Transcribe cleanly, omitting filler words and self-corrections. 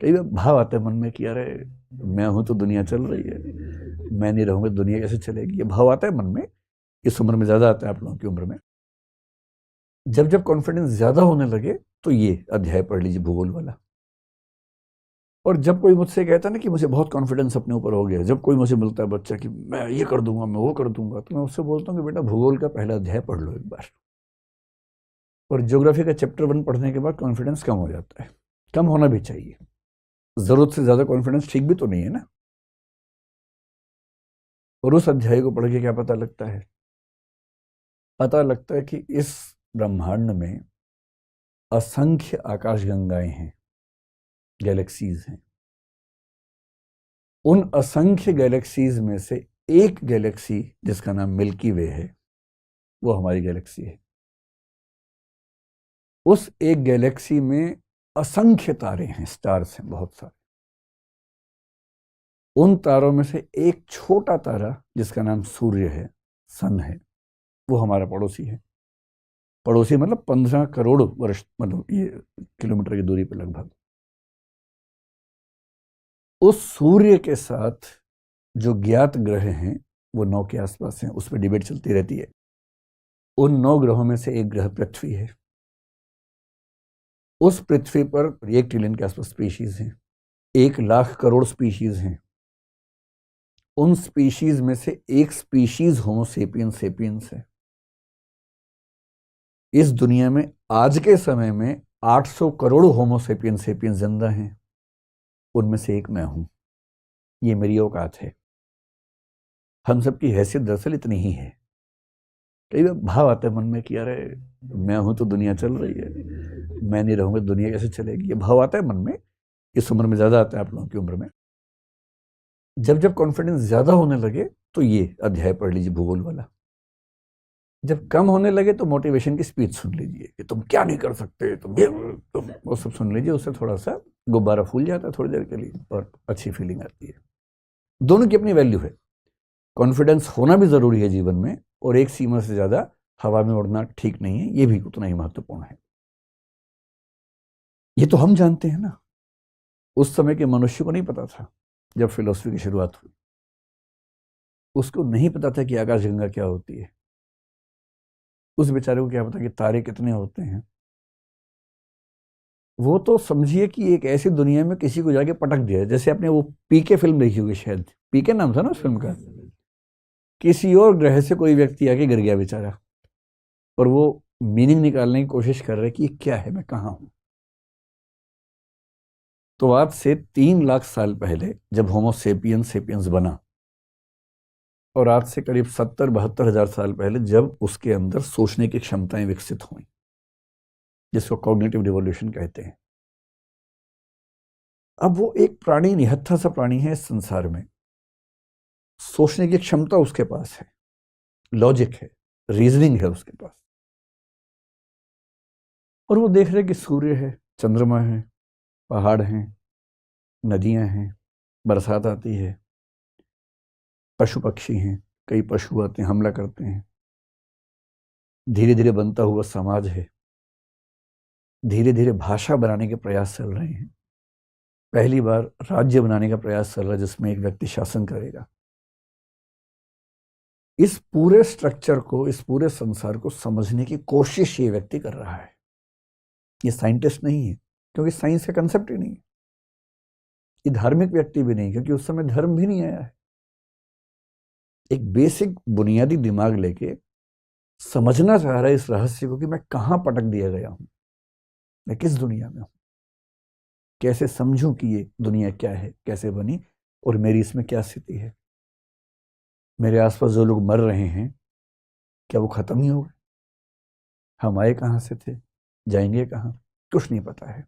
कई बार भाव आते हैं मन में कि अरे मैं हूं तो दुनिया चल रही है, मैं नहीं रहूंगा दुनिया कैसे चलेगी। ये भाव आता है मन में। इस उम्र में ज्यादा आता है, आप लोगों की उम्र में। जब जब कॉन्फिडेंस ज्यादा होने लगे तो ये अध्याय पढ़ लीजिए, भूगोल वाला। और जब कोई मुझसे कहता है ना कि मुझे बहुत कॉन्फिडेंस अपने ऊपर हो गया, जब कोई मुझे मिलता है बच्चा कि मैं ये कर दूंगा, मैं वो कर दूंगा, तो मैं उससे बोलता हूँ कि बेटा भूगोल का पहला अध्याय पढ़ लो एक बार। और ज्योग्राफी का चैप्टर 1 पढ़ने के बाद कॉन्फिडेंस कम हो जाता है। कम होना भी चाहिए, जरूरत से ज्यादा कॉन्फिडेंस ठीक भी तो नहीं है ना। और उस अध्याय को पढ़ के क्या पता लगता है? पता लगता है कि इस ब्रह्मांड में असंख्य आकाशगंगाएं हैं, गैलेक्सीज हैं। उन असंख्य गैलेक्सीज में से एक गैलेक्सी जिसका नाम मिल्की वे है, वो हमारी गैलेक्सी है। उस एक गैलेक्सी में असंख्य तारे हैं, स्टार्स हैं बहुत सारे। उन तारों में से एक छोटा तारा जिसका नाम सूर्य है, सन है, वो हमारा पड़ोसी है। पड़ोसी मतलब 15 करोड़ वर्ष, मतलब ये किलोमीटर की दूरी पर लगभग। उस सूर्य के साथ जो ज्ञात ग्रह हैं वो 9 के आसपास हैं, उस पर डिबेट चलती रहती है। उन 9 ग्रहों में से एक ग्रह पृथ्वी है। उस पृथ्वी पर 1 ट्रिलियन के आसपास स्पीशीज हैं, 1 लाख करोड़ स्पीशीज हैं। उन स्पीशीज में से एक स्पीशीज होमो सेपियंस सेपियंस है। इस दुनिया में आज के समय में 800 करोड़ होमो सेपियंस सेपियंस जिंदा हैं, उनमें से एक मैं हूं। ये मेरी औकात है। हम सबकी हैसियत दरअसल इतनी ही है। कई बार भाव आते हैं मन में कि अरे मैं हूं तो दुनिया चल रही है, मैं नहीं रहूंगा दुनिया कैसे चलेगी। ये भाव आता है मन में। इस उम्र में ज्यादा आता है, आप लोगों की उम्र में। जब जब कॉन्फिडेंस ज्यादा होने लगे तो ये अध्याय पढ़ लीजिए, भूगोल वाला। जब कम होने लगे तो मोटिवेशन की स्पीच सुन लीजिए कि तुम क्या नहीं कर सकते, तुम वो सब सुन लीजिए। उससे थोड़ा सा गुब्बारा फूल जाता है थोड़ी देर के लिए और अच्छी फीलिंग आती है। दोनों की अपनी वैल्यू है। कॉन्फिडेंस होना भी जरूरी है जीवन में, और एक सीमा से ज्यादा हवा में उड़ना ठीक नहीं है, ये भी उतना ही महत्वपूर्ण है। ये तो हम जानते हैं ना, उस समय के मनुष्य को नहीं पता था। जब फिलोसफी की शुरुआत हुई, उसको नहीं पता था कि आकाशगंगा क्या होती है। उस बेचारे को क्या पता कि तारे कितने होते हैं। वो तो समझिए कि एक ऐसी दुनिया में किसी को जाके पटक दिया। जैसे आपने वो पीके फिल्म देखी होगी, शायद पीके नाम था ना उस फिल्म का। किसी और ग्रह से कोई व्यक्ति आके गिर गया बेचारा, और वो मीनिंग निकालने की कोशिश कर रहे कि ये क्या है, मैं कहाँ हूं। तो आज से 3 लाख साल पहले जब होमो सेपियंस सेपियंस बना, और आज से करीब 70-72 हजार साल पहले जब उसके अंदर सोचने की क्षमताएं विकसित हुई, जिसको कॉग्निटिव रिवॉल्यूशन कहते हैं। अब वो एक प्राणी, निहत्था सा प्राणी है इस संसार में। सोचने की क्षमता उसके पास है, लॉजिक है, रीजनिंग है उसके पास। और वो देख रहे कि सूर्य है, चंद्रमा है, पहाड़ हैं, नदियां हैं, बरसात आती है, पशु पक्षी हैं, कई पशु आते हैं, हमला करते हैं। धीरे धीरे बनता हुआ समाज है। धीरे धीरे भाषा बनाने के प्रयास चल रहे हैं। पहली बार राज्य बनाने का प्रयास चल रहा है जिसमें एक व्यक्ति शासन करेगा। इस पूरे स्ट्रक्चर को, इस पूरे संसार को समझने की कोशिश ये व्यक्ति कर रहा है। ये साइंटिस्ट नहीं है, क्योंकि साइंस का कंसेप्ट ही नहीं है। ये धार्मिक व्यक्ति भी नहीं, क्योंकि उस समय धर्म भी नहीं आया है। एक बेसिक बुनियादी दिमाग लेके समझना चाह रहा है इस रहस्य को कि मैं कहां पटक दिया गया हूं, मैं किस दुनिया में हूं, कैसे समझूं कि ये दुनिया क्या है, कैसे बनी, और मेरी इसमें क्या स्थिति है। मेरे आसपास जो लोग मर रहे हैं, क्या वो खत्म ही हो गए? हम आए कहां से थे, जाएंगे कहां, कुछ नहीं पता है।